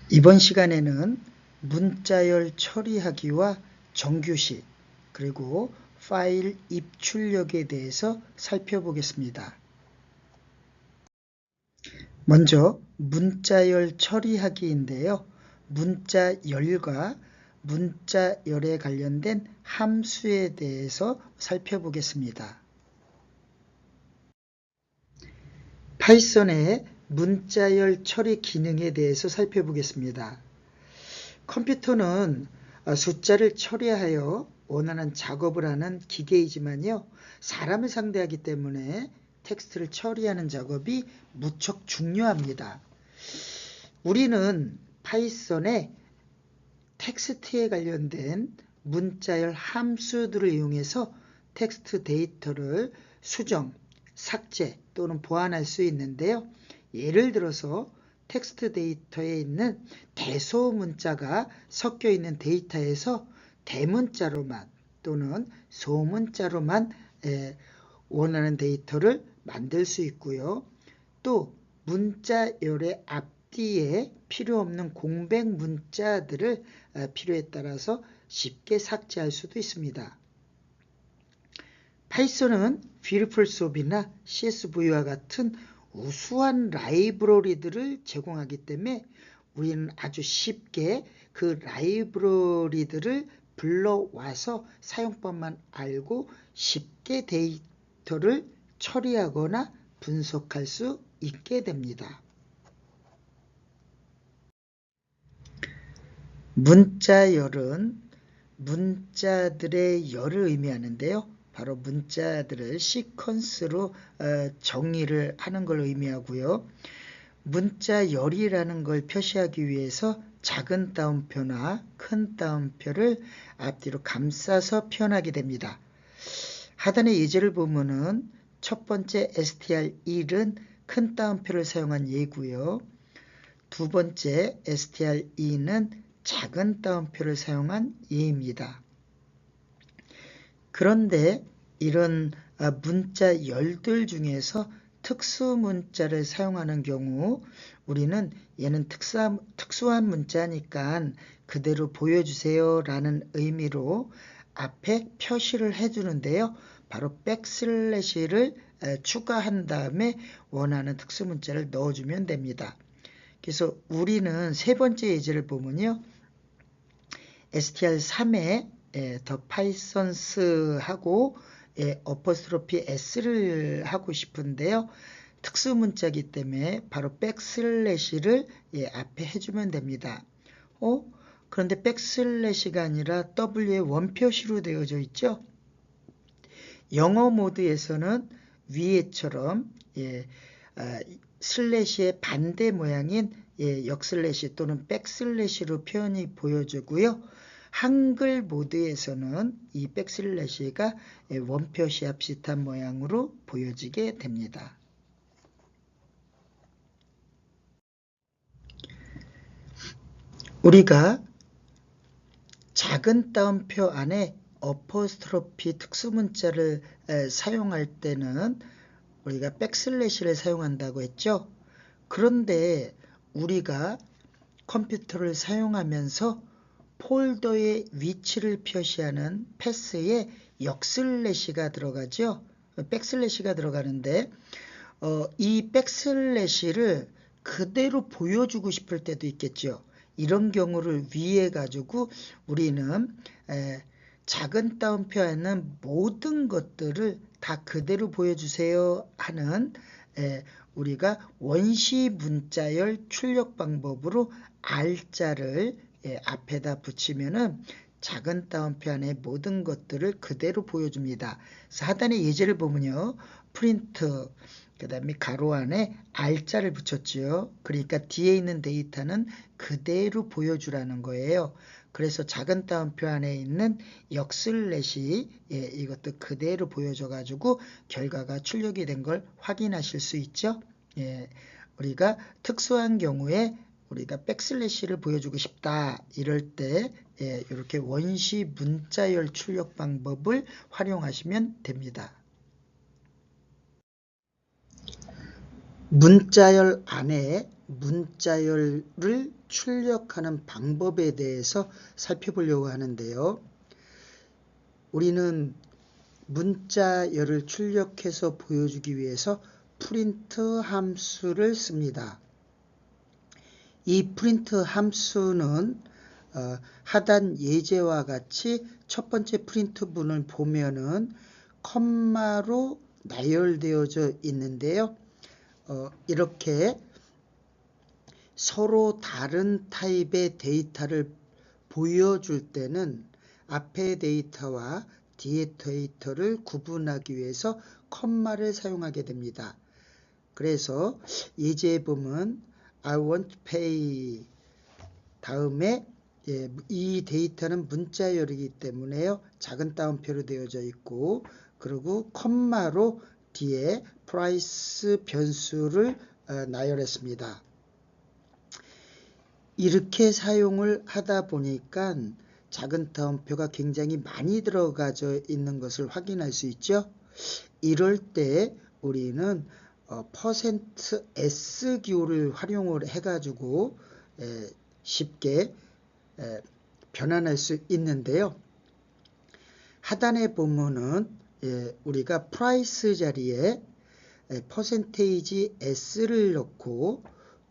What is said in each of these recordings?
이번 시간에는 문자열 처리하기와 정규식 그리고 파일 입출력에 대해서 살펴보겠습니다. 먼저 문자열 처리하기인데요. 문자열과 문자열에 관련된 함수에 대해서 살펴보겠습니다. 파이썬의 문자열 처리 기능에 대해서 살펴보겠습니다. 컴퓨터는 숫자를 처리하여 원하는 작업을 하는 기계이지만요. 사람을 상대하기 때문에 텍스트를 처리하는 작업이 무척 중요합니다. 우리는 파이썬의 텍스트에 관련된 문자열 함수들을 이용해서 텍스트 데이터를 수정, 삭제 또는 보완할 수 있는데요. 예를 들어서 텍스트 데이터에 있는 대소문자가 섞여 있는 데이터에서 대문자로만 또는 소문자로만 원하는 데이터를 만들 수 있고요. 또 문자열의 앞뒤에 필요 없는 공백 문자들을 필요에 따라서 쉽게 삭제할 수도 있습니다. 파이썬은 Beautiful Soap이나 CSV와 같은 우수한 라이브러리들을 제공하기 때문에 우리는 아주 쉽게 그 라이브러리들을 불러와서 사용법만 알고 쉽게 데이터를 처리하거나 분석할 수 있게 됩니다. 문자열은 문자들의 열을 의미하는데요. 바로 문자들을 시퀀스로 정의를 하는 걸 의미하고요. 문자열이라는 걸 표시하기 위해서 작은 따옴표나 큰 따옴표를 앞뒤로 감싸서 표현하게 됩니다. 하단의 예제를 보면은 첫 번째 str1은 큰 따옴표를 사용한 예고요. 두 번째 str2는 작은 따옴표를 사용한 예입니다. 그런데 이런 문자열들 중에서 특수문자를 사용하는 경우 우리는 얘는 특수한 문자니까 그대로 보여주세요 라는 의미로 앞에 표시를 해주는데요. 바로 백슬래시를 추가한 다음에 원하는 특수문자를 넣어주면 됩니다. 그래서 우리는 세 번째 예제를 보면요. str3에 더 파이썬스 하고 어퍼스트로피 s를 하고 싶은데요. 특수문자이기 때문에 바로 백슬래시를 앞에 해주면 됩니다. 그런데 백슬래시가 아니라 W의 원표시로 되어져 있죠. 영어 모드에서는 위에처럼 슬래시의 반대 모양인 역슬래시 또는 백슬래시로 표현이 보여지고요. 한글 모드에서는 이 백슬래시가 원표시와 비슷한 모양으로 보여지게 됩니다. 우리가 작은 따옴표 안에 어퍼스트로피 특수문자를 사용할 때는 우리가 백슬래시를 사용한다고 했죠. 그런데 우리가 컴퓨터를 사용하면서 폴더의 위치를 표시하는 패스에 역슬래시가 들어가죠. 백슬래시가 들어가는데 이 백슬래시를 그대로 보여주고 싶을 때도 있겠죠. 이런 경우를 위해 가지고 우리는 작은 따옴표에는 모든 것들을 다 그대로 보여주세요 하는 우리가 원시 문자열 출력 방법으로 R자를 앞에다 붙이면은 작은 따옴표 안에 모든 것들을 그대로 보여줍니다. 하단의 예제를 보면요. 프린트 그 다음에 가로 안에 R자를 붙였죠. 그러니까 뒤에 있는 데이터는 그대로 보여주라는 거예요. 그래서 작은 따옴표 안에 있는 역슬래시 이것도 그대로 보여줘 가지고 결과가 출력이 된 걸 확인하실 수 있죠. 우리가 특수한 경우에 우리가 백슬래시를 보여주고 싶다 이럴 때 이렇게 원시 문자열 출력 방법을 활용하시면 됩니다. 문자열 안에 문자열을 출력하는 방법에 대해서 살펴보려고 하는데요. 우리는 문자열을 출력해서 보여주기 위해서 프린트 함수를 씁니다. 이 프린트 함수는 하단 예제와 같이 첫 번째 프린트문을 보면은 컴마로 나열되어져 있는데요. 이렇게 서로 다른 타입의 데이터를 보여줄 때는 앞의 데이터와 뒤의 데이터를 구분하기 위해서 컴마를 사용하게 됩니다. 그래서 예제에 보면 I want to pay 다음에 이 데이터는 문자열이기 때문에요. 작은 따옴표로 되어져 있고 그리고 컴마로 뒤에 price 변수를 나열했습니다. 이렇게 사용을 하다 보니까 작은 따옴표가 굉장히 많이 들어가져 있는 것을 확인할 수 있죠. 이럴 때 우리는 %s 기호를 활용을 해가지고 쉽게 변환할 수 있는데요. 하단에 보면은 우리가 price 자리에 %s를 넣고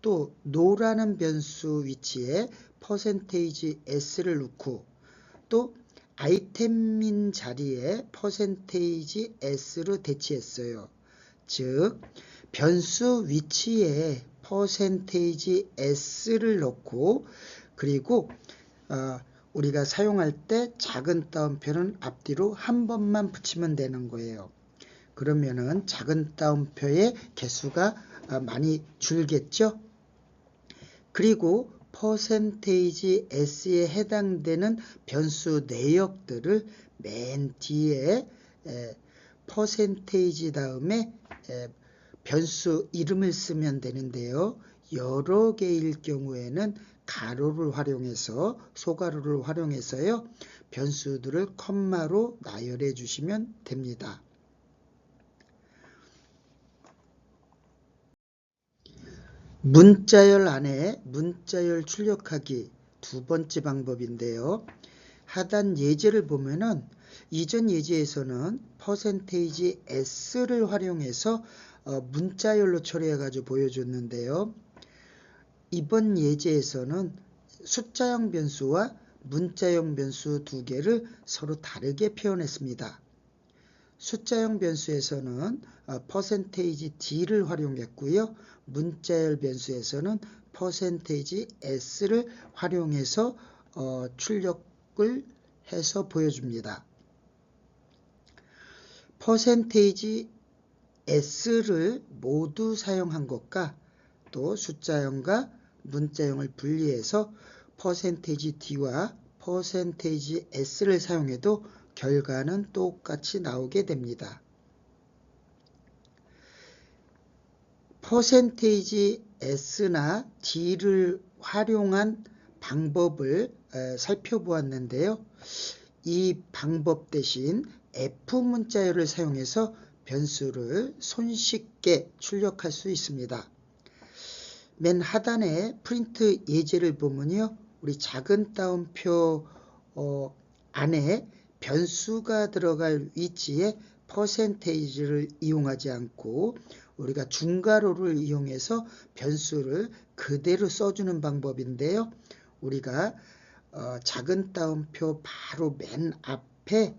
또 no라는 변수 위치에 %s를 넣고 또 아이템인 자리에 %s로 대치했어요. 즉 변수 위치에 %s를 넣고 그리고 우리가 사용할 때 작은 따옴표는 앞뒤로 한 번만 붙이면 되는 거예요. 그러면은 작은 따옴표의 개수가 많이 줄겠죠. 그리고 %s에 해당되는 변수 내역들을 맨 뒤에 % 다음에 변수 이름을 쓰면 되는데요. 여러 개일 경우에는 가로를 활용해서 소가로를 활용해서요. 변수들을 컴마로 나열해 주시면 됩니다. 문자열 안에 문자열 출력하기 두 번째 방법인데요. 하단 예제를 보면은 이전 예제에서는 %s를 활용해서 문자열로 처리해 가지고 보여줬는데요. 이번 예제에서는 숫자형 변수와 문자형 변수 두 개를 서로 다르게 표현했습니다. 숫자형 변수에서는 %d를 활용했고요. 문자열 변수에서는 %s를 활용해서 출력을 해서 보여줍니다. %s를 모두 사용한 것과 또 숫자형과 문자형을 분리해서 %d와 %s를 사용해도 결과는 똑같이 나오게 됩니다. %s나 d를 활용한 방법을 살펴보았는데요. 이 방법 대신 F 문자열을 사용해서 변수를 손쉽게 출력할 수 있습니다. 맨 하단에 프린트 예제를 보면요. 우리 작은 따옴표 안에 변수가 들어갈 위치에 %를 이용하지 않고 우리가 중괄호를 이용해서 변수를 그대로 써주는 방법인데요. 우리가 작은 따옴표 바로 맨 앞에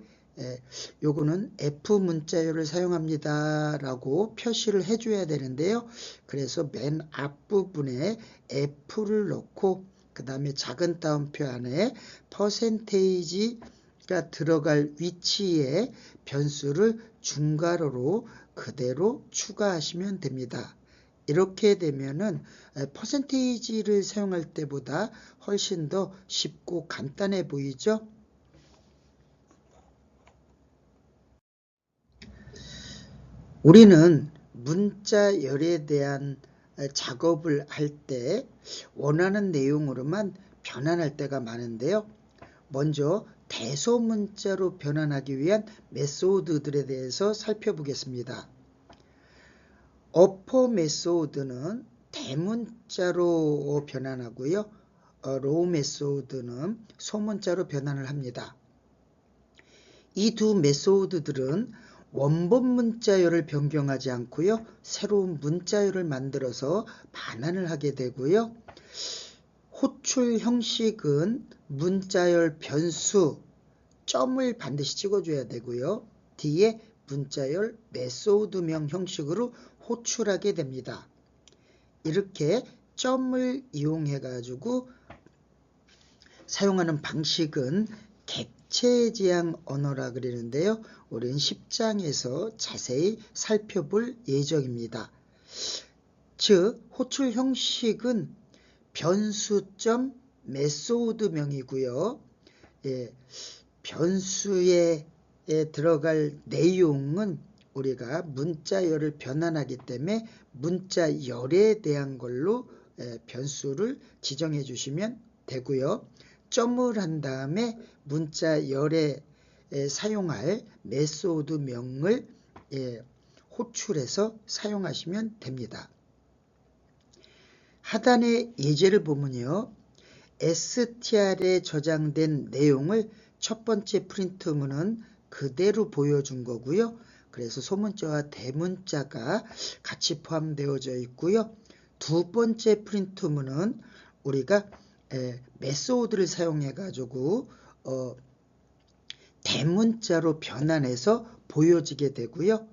요거는 F 문자열을 사용합니다 라고 표시를 해줘야 되는데요. 그래서 맨 앞부분에 F를 넣고 그 다음에 작은 따옴표 안에 %가 들어갈 위치에 변수를 중괄호로 그대로 추가하시면 됩니다. 이렇게 되면은 %를 사용할 때보다 훨씬 더 쉽고 간단해 보이죠? 우리는 문자열에 대한 작업을 할 때 원하는 내용으로만 변환할 때가 많은데요. 먼저 대소문자로 변환하기 위한 메소드들에 대해서 살펴보겠습니다. 어퍼 메소드는 대문자로 변환하고요. 로우 메소드는 소문자로 변환을 합니다. 이 두 메소드들은 원본 문자열을 변경하지 않고요. 새로운 문자열을 만들어서 반환을 하게 되고요. 호출 형식은 문자열 변수 점을 반드시 찍어줘야 되고요. 뒤에 문자열 메소드명 형식으로 호출하게 됩니다. 이렇게 점을 이용해 가지고 사용하는 방식은 객체지향 언어라 그러는데요. 우리는 10장에서 자세히 살펴볼 예정입니다. 즉 호출 형식은 변수점 메소드명이고요. 변수에 들어갈 내용은 우리가 문자열을 변환하기 때문에 문자열에 대한 걸로 변수를 지정해 주시면 되고요. 점을 한 다음에 문자열에 사용할 메소드명을 호출해서 사용하시면 됩니다. 하단의 예제를 보면요. str에 저장된 내용을 첫 번째 프린트문은 그대로 보여준 거고요. 그래서 소문자와 대문자가 같이 포함되어져 있고요. 두 번째 프린트문은 우리가 메소드를 사용해 가지고 대문자로 변환해서 보여지게 되고요.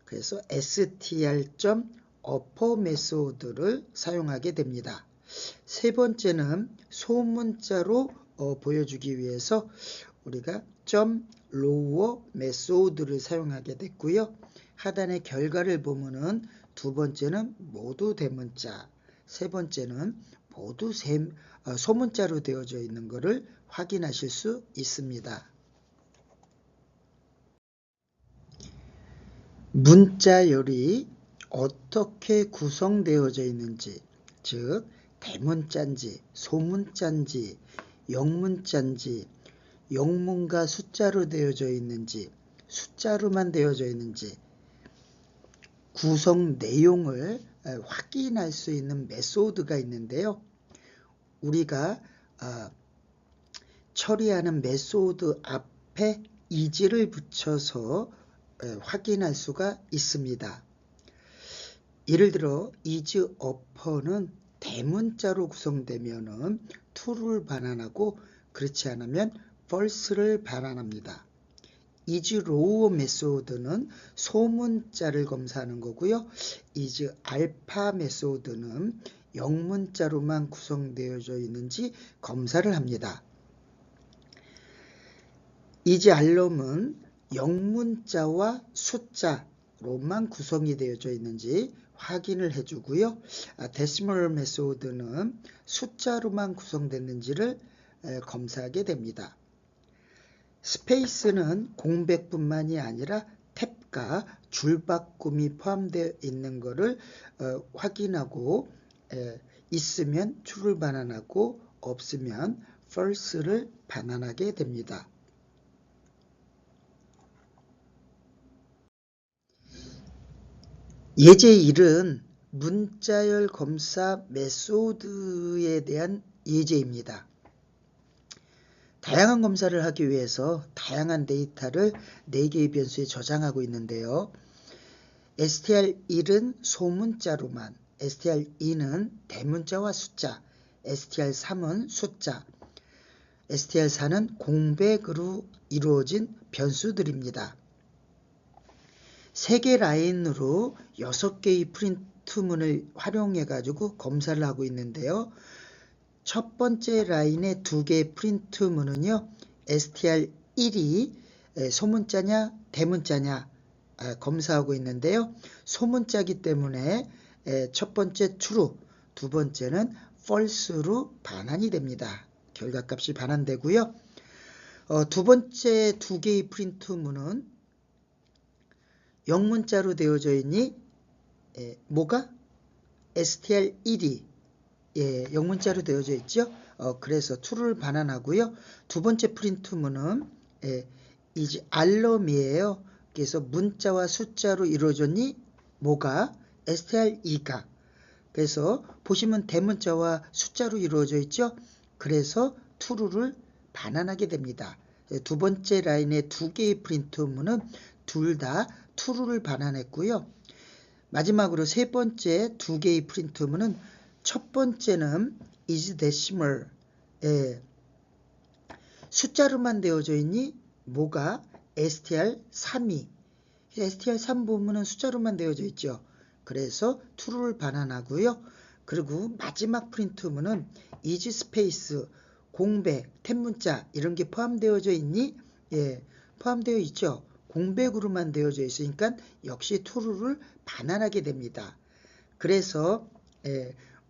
그래서 str.upper 메소드를 사용하게 됩니다. 세 번째는 소문자로 보여주기 위해서 우리가 .lower 메소드를 사용하게 됐고요. 하단의 결과를 보면은 두 번째는 모두 대문자, 세 번째는 모두 소문자로 되어져 있는 것을 확인하실 수 있습니다. 문자열이 어떻게 구성되어져 있는지, 즉 대문자인지 소문자인지 영문자인지 영문과 숫자로 되어져 있는지 숫자로만 되어져 있는지 구성 내용을 확인할 수 있는 메소드가 있는데요. 우리가 처리하는 메소드 앞에 is를 붙여서 확인할 수가 있습니다. 예를 들어 is upper는 대문자로 구성되면은 true를 반환하고 그렇지 않으면 false를 반환합니다. is lower 메소드는 소문자를 검사하는 거고요. is alpha 메소드는 영문자로만 구성되어져 있는지 검사를 합니다. is alum은 영문자와 숫자로만 구성이 되어져 있는지 확인을 해주고요. 데시멀 메소드는 숫자로만 구성됐는지를 검사하게 됩니다. 스페이스는 공백뿐만이 아니라 탭과 줄바꿈이 포함되어 있는 것을 확인하고 있으면 true를 반환하고 없으면 false를 반환하게 됩니다. 예제 1은 문자열 검사 메소드에 대한 예제입니다. 다양한 검사를 하기 위해서 다양한 데이터를 4개의 변수에 저장하고 있는데요. str1은 소문자로만, str2는 대문자와 숫자, str3은 숫자, str4는 공백으로 이루어진 변수들입니다. 3개 라인으로 6개의 프린트문을 활용해 가지고 검사를 하고 있는데요. 첫 번째 라인의 2개의 프린트문은요. str1이 소문자냐 대문자냐 검사하고 있는데요. 소문자이기 때문에 첫 번째 true, 두 번째는 false로 반환이 됩니다. 결과값이 반환되고요. 두 번째 2개의 프린트문은 영문자로 되어져 있니 뭐가? str1이 영문자로 되어져 있죠. 그래서 true를 반환하고요. 두 번째 프린트문은 is alum이에요. 그래서 문자와 숫자로 이루어졌니 뭐가? str2가. 그래서 보시면 대문자와 숫자로 이루어져 있죠. 그래서 true를 반환하게 됩니다. 두 번째 라인의 두 개의 프린트 문은 둘 다 true를 반환했고요. 마지막으로 세 번째 두 개의 프린트 문은 첫 번째는 is decimal, 숫자로만 되어져 있니? 뭐가? str3이. str3 보면은 숫자로만 되어져 있죠. 그래서 true를 반환하고요. 그리고 마지막 프린트문은 is space, 공백, 탭문자 이런 게 포함되어져 있니? 예, 포함되어 있죠. 공백으로만 되어져 있으니까 역시 true를 반환하게 됩니다. 그래서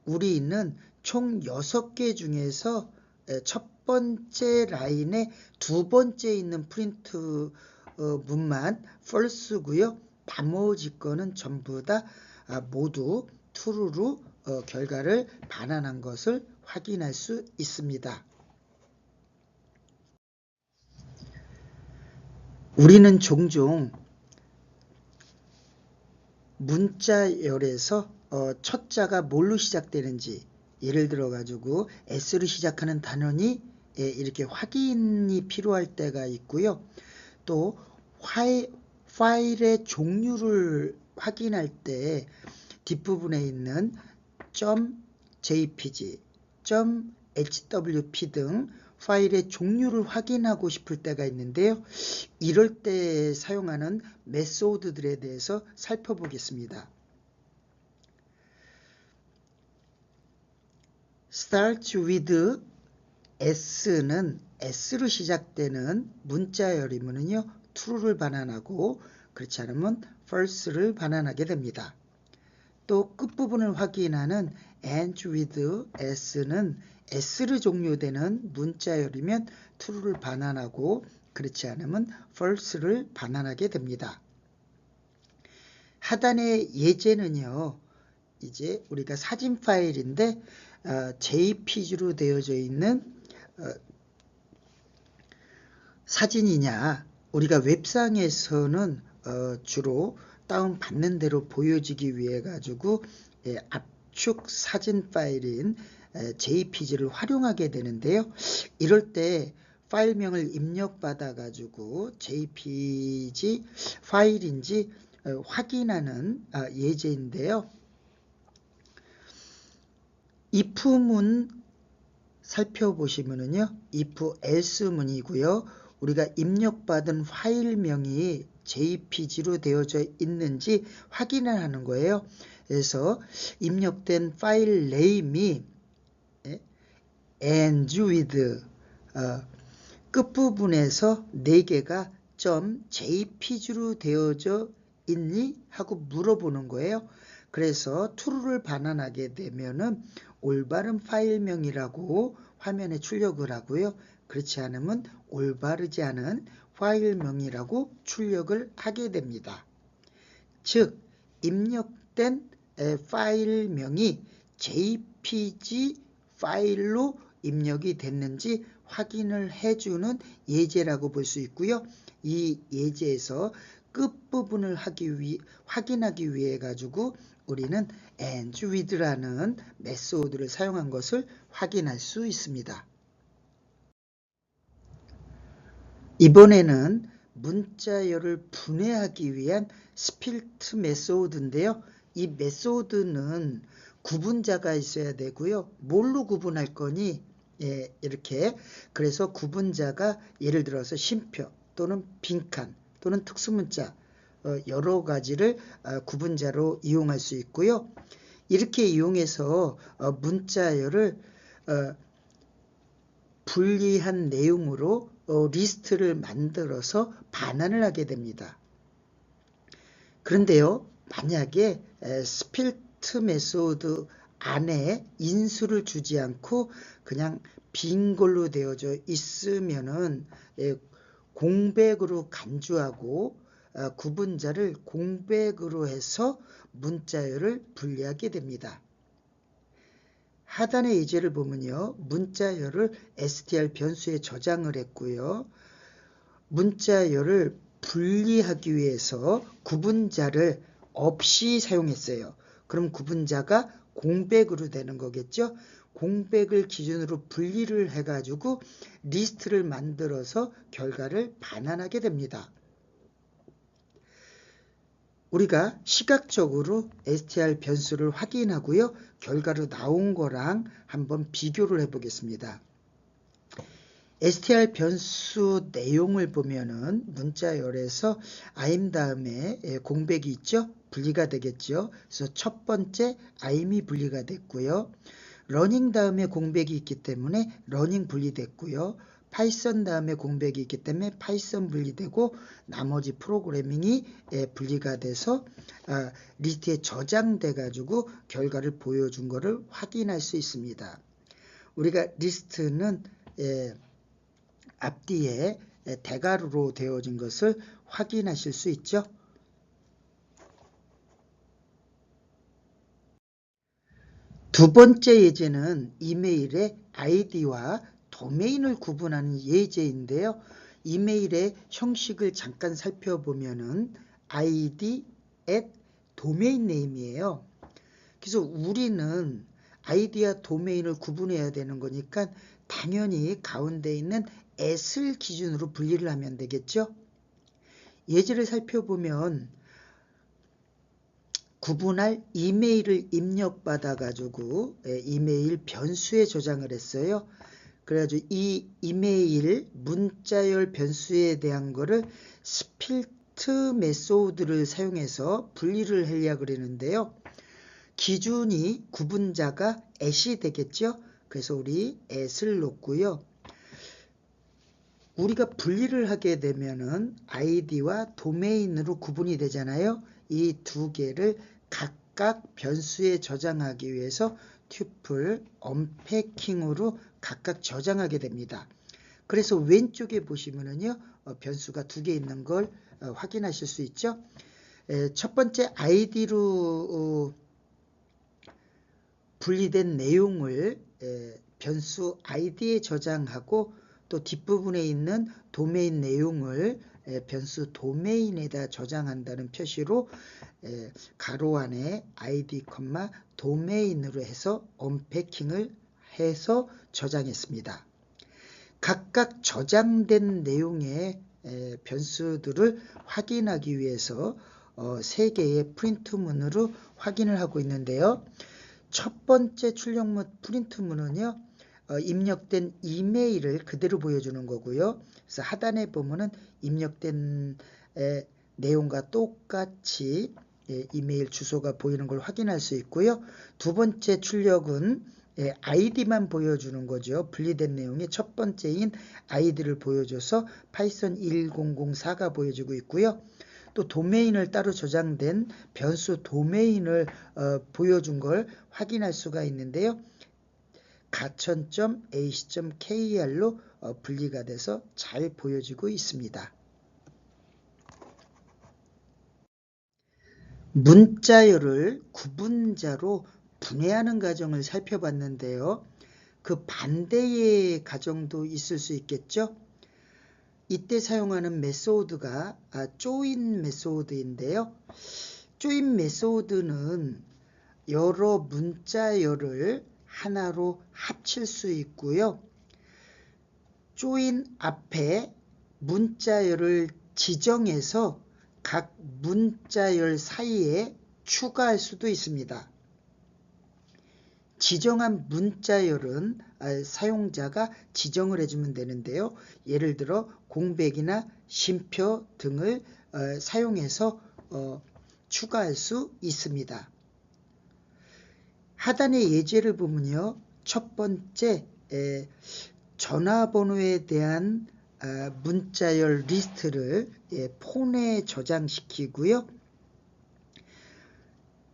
우리는 총 6개 중에서 첫 번째 라인에 두 번째 있는 프린트 문만 false고요. 나머지 거는 전부 다 모두 true로 결과를 반환한 것을 확인할 수 있습니다. 우리는 종종 문자열에서 첫 자가 뭘로 시작되는지, 예를 들어 가지고 S로 시작하는 단원이 이렇게 확인이 필요할 때가 있고요. 또 파일의 종류를 확인할 때 뒷부분에 있는 .jpg, .hwp 등 파일의 종류를 확인하고 싶을 때가 있는데요. 이럴 때 사용하는 메소드들에 대해서 살펴보겠습니다. start with S는 S로 시작되는 문자열이면요 true를 반환하고 그렇지 않으면 false를 반환하게 됩니다. 또 끝부분을 확인하는 end with S는 S로 종료되는 문자열이면 true를 반환하고 그렇지 않으면 false를 반환하게 됩니다. 하단의 예제는요. 이제 우리가 사진 파일인데 JPG로 되어져 있는 사진이냐, 우리가 웹상에서는 주로 다운받는 대로 보여지기 위해 가지고 압축 사진 파일인 JPG를 활용하게 되는데요. 이럴 때 파일명을 입력받아 가지고 JPG 파일인지 확인하는 예제인데요. if문 살펴보시면은요, if else 문이고요. 우리가 입력받은 파일명이 JPG로 되어져 있는지 확인을 하는 거예요. 그래서 입력된 파일 네임이 and with 끝부분에서 4개가 .jpg로 되어져 있니? 하고 물어보는 거예요. 그래서 true를 반환하게 되면은 올바른 파일명이라고 화면에 출력을 하고요. 그렇지 않으면 올바르지 않은 파일명이라고 출력을 하게 됩니다. 즉 입력된 파일명이 JPG 파일로 입력이 됐는지 확인을 해주는 예제라고 볼 수 있고요. 이 예제에서 끝부분을 확인하기 위해 가지고 우리는 and with라는 메소드를 사용한 것을 확인할 수 있습니다. 이번에는 문자열을 분해하기 위한 스플리트 메소드인데요. 이 메소드는 구분자가 있어야 되고요. 뭘로 구분할 거니? 이렇게. 그래서 구분자가 예를 들어서 쉼표 또는 빈칸 또는 특수문자 여러 가지를 구분자로 이용할 수 있고요. 이렇게 이용해서 문자열을 분리한 내용으로 리스트를 만들어서 반환을 하게 됩니다. 그런데요, 만약에 스플리트 메소드 안에 인수를 주지 않고 그냥 빈 걸로 되어져 있으면은 공백으로 간주하고 구분자를 공백으로 해서 문자열을 분리하게 됩니다. 하단의 예제를 보면요. 문자열을 str 변수에 저장을 했고요. 문자열을 분리하기 위해서 구분자를 없이 사용했어요. 그럼 구분자가 공백으로 되는 거겠죠. 공백을 기준으로 분리를 해가지고 리스트를 만들어서 결과를 반환하게 됩니다. 우리가 시각적으로 str 변수를 확인하고요. 결과로 나온 거랑 한번 비교를 해보겠습니다. str 변수 내용을 보면은 문자열에서 I'm 다음에 공백이 있죠. 분리가 되겠죠. 그래서 첫 번째 IM이 분리가 됐고요. 러닝 다음에 공백이 있기 때문에 러닝 분리됐고요. 파이썬 다음에 공백이 있기 때문에 파이썬 분리되고 나머지 프로그래밍이 분리가 돼서 리스트에 저장돼 가지고 결과를 보여준 것을 확인할 수 있습니다. 우리가 리스트는 앞뒤에 대괄호로 되어진 것을 확인하실 수 있죠. 두 번째 예제는 이메일의 아이디와 도메인을 구분하는 예제인데요. 이메일의 형식을 잠깐 살펴보면은 id at domain name이에요. 그래서 우리는 아이디와 도메인을 구분해야 되는 거니까 당연히 가운데 있는 at을 기준으로 분리를 하면 되겠죠. 예제를 살펴보면 구분할 이메일을 입력받아 가지고 이메일 변수에 저장을 했어요. 그래가지고 이 이메일 문자열 변수에 대한 거를 스플트 메소드를 사용해서 분리를 하려고 그러는데요. 기준이 구분자가 at이 되겠죠. 그래서 우리 at을 놓고요. 우리가 분리를 하게 되면은 id와 도메인으로 구분이 되잖아요. 이 두 개를 각각 변수에 저장하기 위해서 튜플 언패킹으로 각각 저장하게 됩니다. 그래서 왼쪽에 보시면은요, 변수가 두 개 있는 걸 확인하실 수 있죠. 첫 번째 id로 분리된 내용을 변수 id에 저장하고 또 뒷부분에 있는 도메인 내용을 변수 도메인에다 저장한다는 표시로 가로 안에 id, 도메인으로 해서 언패킹을 해서 저장했습니다. 각각 저장된 내용의 변수들을 확인하기 위해서 세 개의 프린트문으로 확인을 하고 있는데요. 첫 번째 출력문 프린트문은요. 입력된 이메일을 그대로 보여주는 거고요. 그래서 하단에 보면은 입력된 내용과 똑같이 이메일 주소가 보이는 걸 확인할 수 있고요. 두 번째 출력은 id만 보여주는 거죠. 분리된 내용이 첫 번째인 id를 보여줘서 파이썬 1004가 보여지고 있고요. 또 도메인을 따로 저장된 변수 도메인을 보여준 걸 확인할 수가 있는데요. 가천.ac.kr로 분리가 돼서 잘 보여지고 있습니다. 문자열을 구분자로 분해하는 과정을 살펴봤는데요. 그 반대의 과정도 있을 수 있겠죠. 이때 사용하는 메소드가 조인 메소드인데요. 조인 메소드는 여러 문자열을 하나로 합칠 수 있고요. 조인 앞에 문자열을 지정해서 각 문자열 사이에 추가할 수도 있습니다. 지정한 문자열은 사용자가 지정을 해주면 되는데요. 예를 들어 공백이나 쉼표 등을 사용해서 추가할 수 있습니다. 하단의 예제를 보면요. 첫 번째 전화번호에 대한 문자열 리스트를 폰에 저장시키고요.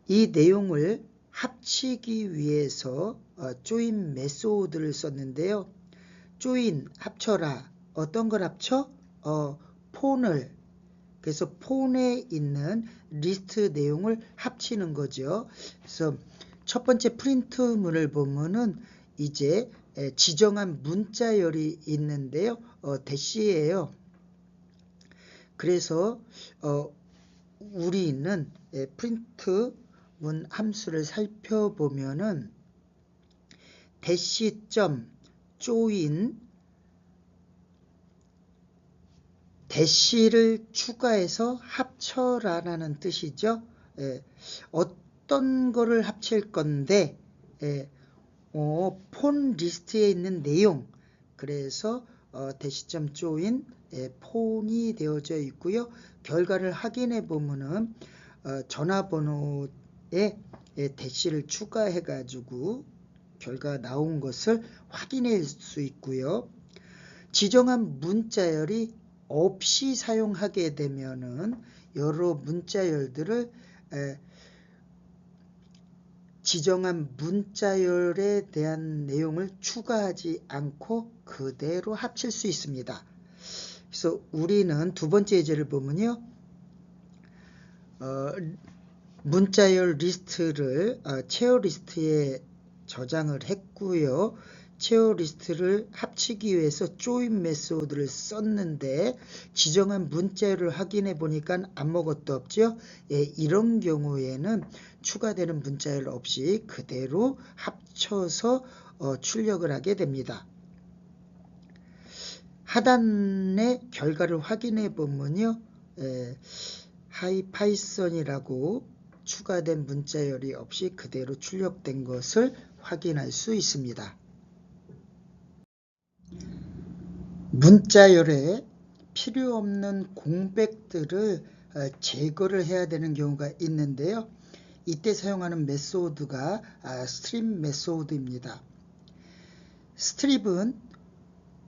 이 내용을 합치기 위해서 조인 메소드를 썼는데요. 조인 합쳐라. 어떤 걸 합쳐? 폰을. 그래서 폰에 있는 리스트 내용을 합치는 거죠. 그래서 첫 번째 프린트문을 보면은 이제 지정한 문자열이 있는데요. 대시예요. 그래서 우리는 프린트 문 함수를 살펴보면은 대시점 조인 대시를 추가해서 합쳐라라는 뜻이죠. 어떤 거를 합칠 건데 폰 리스트에 있는 내용, 그래서 대시점 조인 폰이 되어져 있고요. 결과를 확인해 보면은 전화번호에 대시를 추가해 가지고 결과 나온 것을 확인할 수 있고요. 지정한 문자열이 없이 사용하게 되면은 여러 문자열들을 지정한 문자열에 대한 내용을 추가하지 않고 그대로 합칠 수 있습니다. 그래서 우리는 두 번째 예제를 보면요. 문자열 리스트를 체어 리스트에 저장을 했고요. 체어 리스트를 합치기 위해서 조인 메소드를 썼는데 지정한 문자열을 확인해 보니까 아무것도 없죠. 이런 경우에는 추가되는 문자열 없이 그대로 합쳐서 출력을 하게 됩니다. 하단의 결과를 확인해 보면요. 하이파이썬이라고 추가된 문자열이 없이 그대로 출력된 것을 확인할 수 있습니다. 문자열에 필요 없는 공백들을 제거를 해야 되는 경우가 있는데요. 이때 사용하는 메소드가 스트립 메소드입니다. 스트립은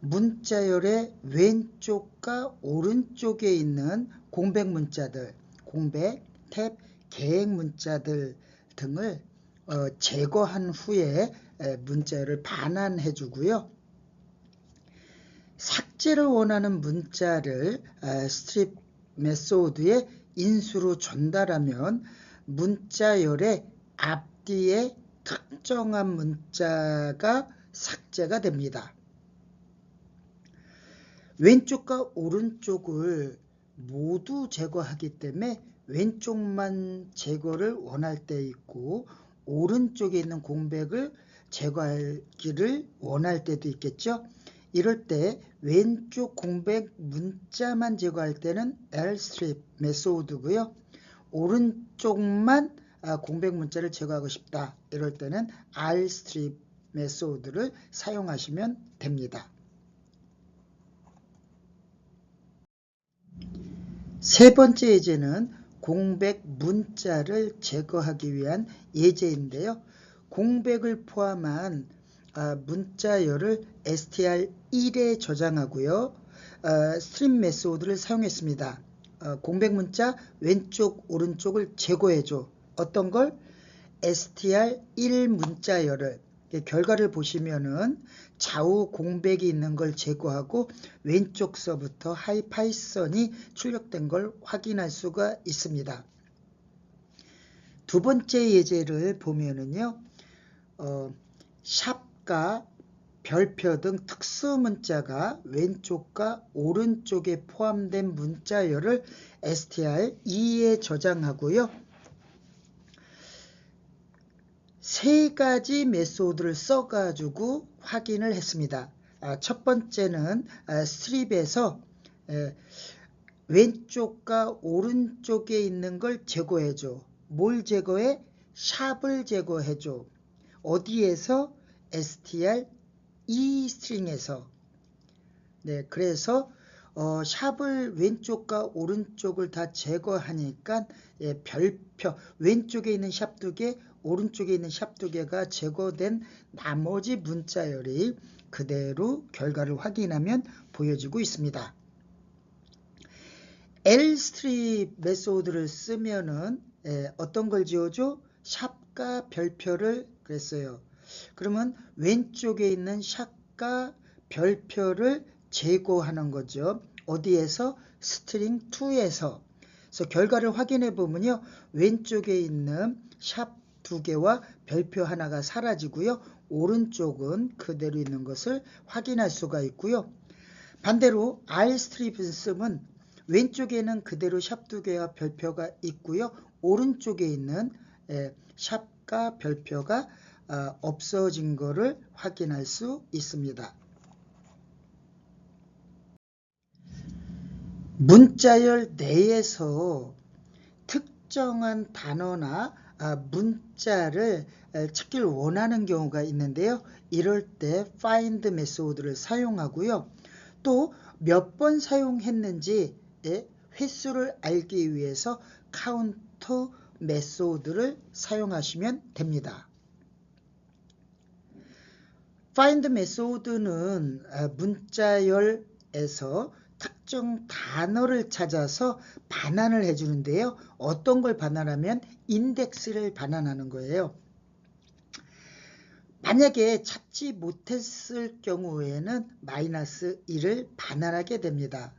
문자열의 왼쪽과 오른쪽에 있는 공백 문자들, 공백, 탭, 계획 문자들 등을 제거한 후에 문자열을 반환해 주고요. 삭제를 원하는 문자를 스트립 메소드에 인수로 전달하면 문자열의 앞뒤에 특정한 문자가 삭제가 됩니다. 왼쪽과 오른쪽을 모두 제거하기 때문에 왼쪽만 제거를 원할 때 있고 오른쪽에 있는 공백을 제거하기를 원할 때도 있겠죠. 이럴 때 왼쪽 공백 문자만 제거할 때는 lstrip 메소드고요. 오른쪽만 공백 문자를 제거하고 싶다. 이럴 때는 rstrip 메소드를 사용하시면 됩니다. 세 번째 예제는 공백 문자를 제거하기 위한 예제인데요. 공백을 포함한 문자열을 str1에 저장하고요. 스트립 메소드를 사용했습니다. 공백 문자 왼쪽 오른쪽을 제거해줘. 어떤 걸? str1 문자열을. 결과를 보시면은 좌우 공백이 있는 걸 제거하고 왼쪽서부터 하이파이썬이 출력된 걸 확인할 수가 있습니다. 두 번째 예제를 보면은요. 샵과 별표 등 특수 문자가 왼쪽과 오른쪽에 포함된 문자열을 str2에 저장하고요. 세 가지 메소드를 써가지고 확인을 했습니다. 첫 번째는 스트립에서 왼쪽과 오른쪽에 있는 걸 제거해줘. 뭘 제거해? 샵을 제거해줘. 어디에서? str2 스트링에서. 네, 그래서 샵을 왼쪽과 오른쪽을 다 제거하니까 별표 왼쪽에 있는 샵 2개, 오른쪽에 있는 샵 2개가 제거된 나머지 문자열이 그대로 결과를 확인하면 보여지고 있습니다. lstrip 메소드를 쓰면은 어떤 걸 지워줘? 샵과 별표를 그랬어요. 그러면 왼쪽에 있는 샵과 별표를 제거하는 거죠. 어디에서? 스트링 2에서. 그래서 결과를 확인해 보면요. 왼쪽에 있는 샵 2개와 별표 하나가 사라지고요. 오른쪽은 그대로 있는 것을 확인할 수가 있고요. 반대로 rstrip을 쓰면 왼쪽에는 그대로 샵 2개와 별표가 있고요. 오른쪽에 있는 샵과 별표가 없어진 거를 확인할 수 있습니다. 문자열 내에서 특정한 단어나 문자를 찾기를 원하는 경우가 있는데요. 이럴 때 find 메소드를 사용하고요. 또 몇 번 사용했는지 횟수를 알기 위해서 카운트 메소드를 사용하시면 됩니다. find 메소드는 문자열에서 특정 단어를 찾아서 반환을 해주는데요. 어떤 걸 반환하면 인덱스를 반환하는 거예요. 만약에 찾지 못했을 경우에는 -1을 반환하게 됩니다.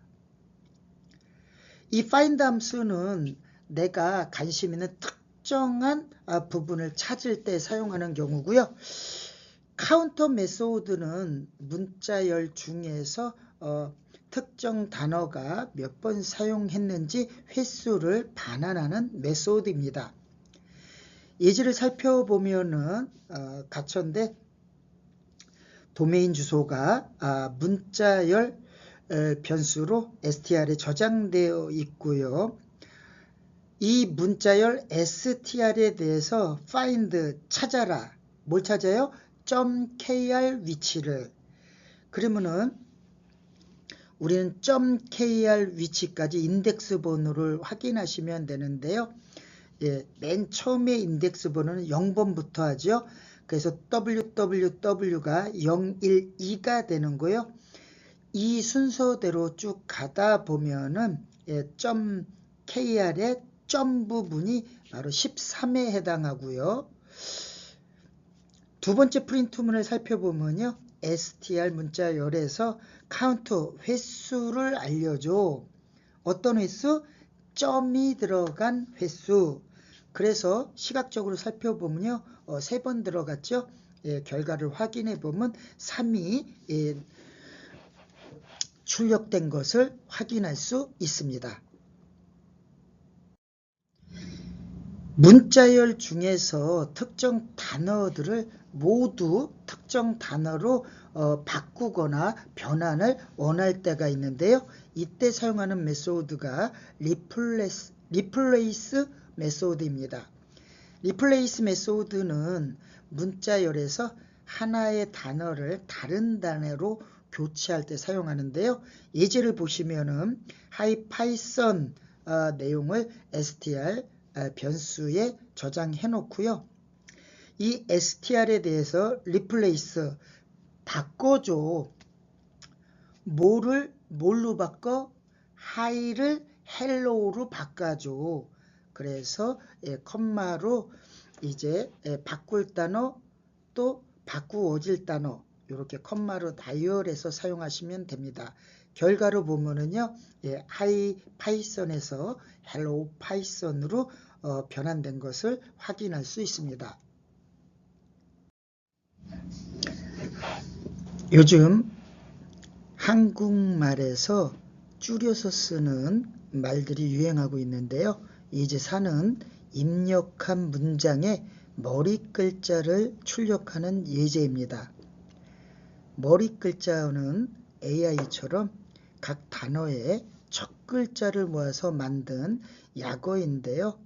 이 find 함수는 내가 관심 있는 특정한 부분을 찾을 때 사용하는 경우고요. 카운터 메소드는 문자열 중에서 특정 단어가 몇 번 사용했는지 횟수를 반환하는 메소드입니다. 예제를 살펴보면은 가천대 도메인 주소가 문자열 변수로 str에 저장되어 있고요. 이 문자열 str에 대해서 find 찾아라. 뭘 찾아요? .kr 위치를. 그러면은 우리는 .kr 위치까지 인덱스 번호를 확인하시면 되는데요. 맨 처음에 인덱스 번호는 0번부터 하죠. 그래서 www가 012가 되는 거요. 이 순서대로 쭉 가다 보면은 .kr의 점 부분이 바로 13에 해당하고요. 두 번째 프린트문을 살펴보면요. str 문자열에서 카운트 횟수를 알려줘. 어떤 횟수? 점이 들어간 횟수. 그래서 시각적으로 살펴보면요. 3번 들어갔죠. 결과를 확인해 보면 3이 출력된 것을 확인할 수 있습니다. 문자열 중에서 특정 단어들을 모두 특정 단어로 바꾸거나 변환을 원할 때가 있는데요. 이때 사용하는 메소드가 replace 메소드입니다. replace 메소드는 문자열에서 하나의 단어를 다른 단어로 교체할 때 사용하는데요. 예제를 보시면은 python 내용을 str 변수에 저장해 놓고요. 이 str에 대해서 replace 바꿔줘. 뭘로 바꿔? hi를 hello로 바꿔줘. 그래서 컴마로 이제 바꿀 단어 또 바꾸어질 단어 이렇게 컴마로 나열해서 사용하시면 됩니다. 결과로 보면은요, hi 파이썬에서 hello 파이썬으로 변환된 것을 확인할 수 있습니다. 요즘 한국말에서 줄여서 쓰는 말들이 유행하고 있는데요. 이제 사는 입력한 문장에 머리 글자를 출력하는 예제입니다. 머리 글자는 AI처럼 각 단어에 첫 글자를 모아서 만든 약어인데요.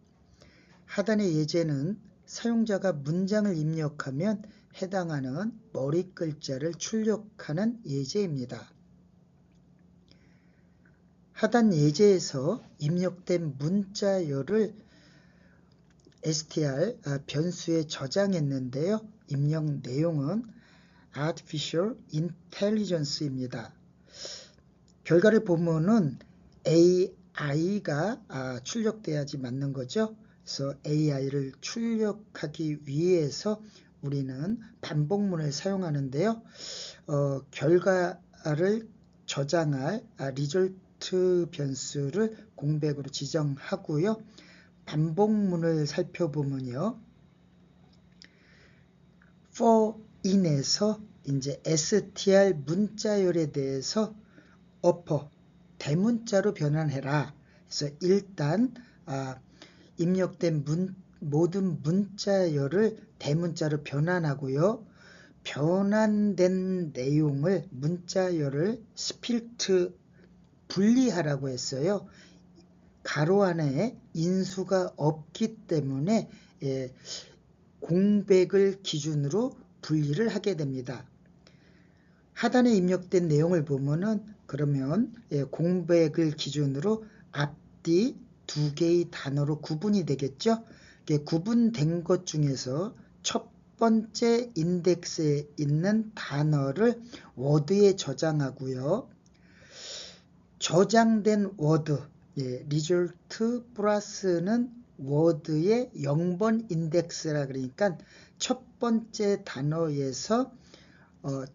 하단의 예제는 사용자가 문장을 입력하면 해당하는 머리 글자를 출력하는 예제입니다. 하단 예제에서 입력된 문자열을 str 변수에 저장했는데요. 입력 내용은 Artificial Intelligence입니다. 결과를 보면은 AI가 출력돼야지 맞는 거죠. 그래서 AI를 출력하기 위해서 우리는 반복문을 사용하는데요. 결과를 저장할 result 변수를 공백으로 지정하고요. 반복문을 살펴보면요. for in에서 이제 str 문자열에 대해서 upper 대문자로 변환해라. 그래서 일단 입력된 모든 문자열을 대문자로 변환하고요. 변환된 내용을 문자열을 스플리트 분리하라고 했어요. 가로 안에 인수가 없기 때문에 공백을 기준으로 분리를 하게 됩니다. 하단에 입력된 내용을 보면은 그러면 공백을 기준으로 앞뒤 두 개의 단어로 구분이 되겠죠. 구분된 것 중에서 첫 번째 인덱스에 있는 단어를 워드에 저장하고요. 저장된 워드, result 플러스는 워드의 0번 인덱스라 그러니까 첫 번째 단어에서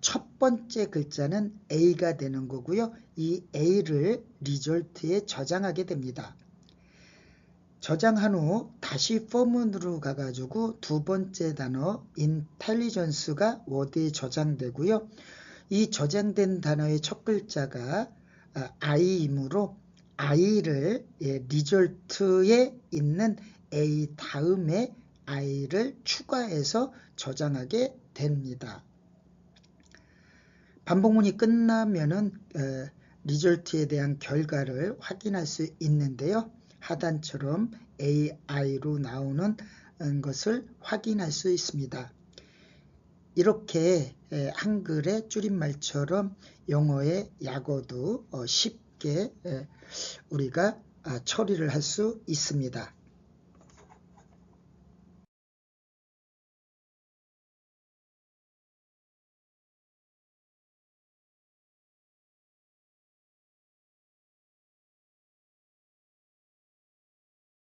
첫 번째 글자는 A가 되는 거고요. 이 A를 result에 저장하게 됩니다. 저장한 후 다시 포문으로 가가지고 두 번째 단어 intelligence가 워드에 저장되고요. 이 저장된 단어의 첫 글자가 I이므로 I를 result에 있는 A 다음에 I를 추가해서 저장하게 됩니다. 반복문이 끝나면은 result에 대한 결과를 확인할 수 있는데요. 하단처럼 AI로 나오는 것을 확인할 수 있습니다. 이렇게 한글의 줄임말처럼 영어의 약어도 쉽게 우리가 처리를 할 수 있습니다.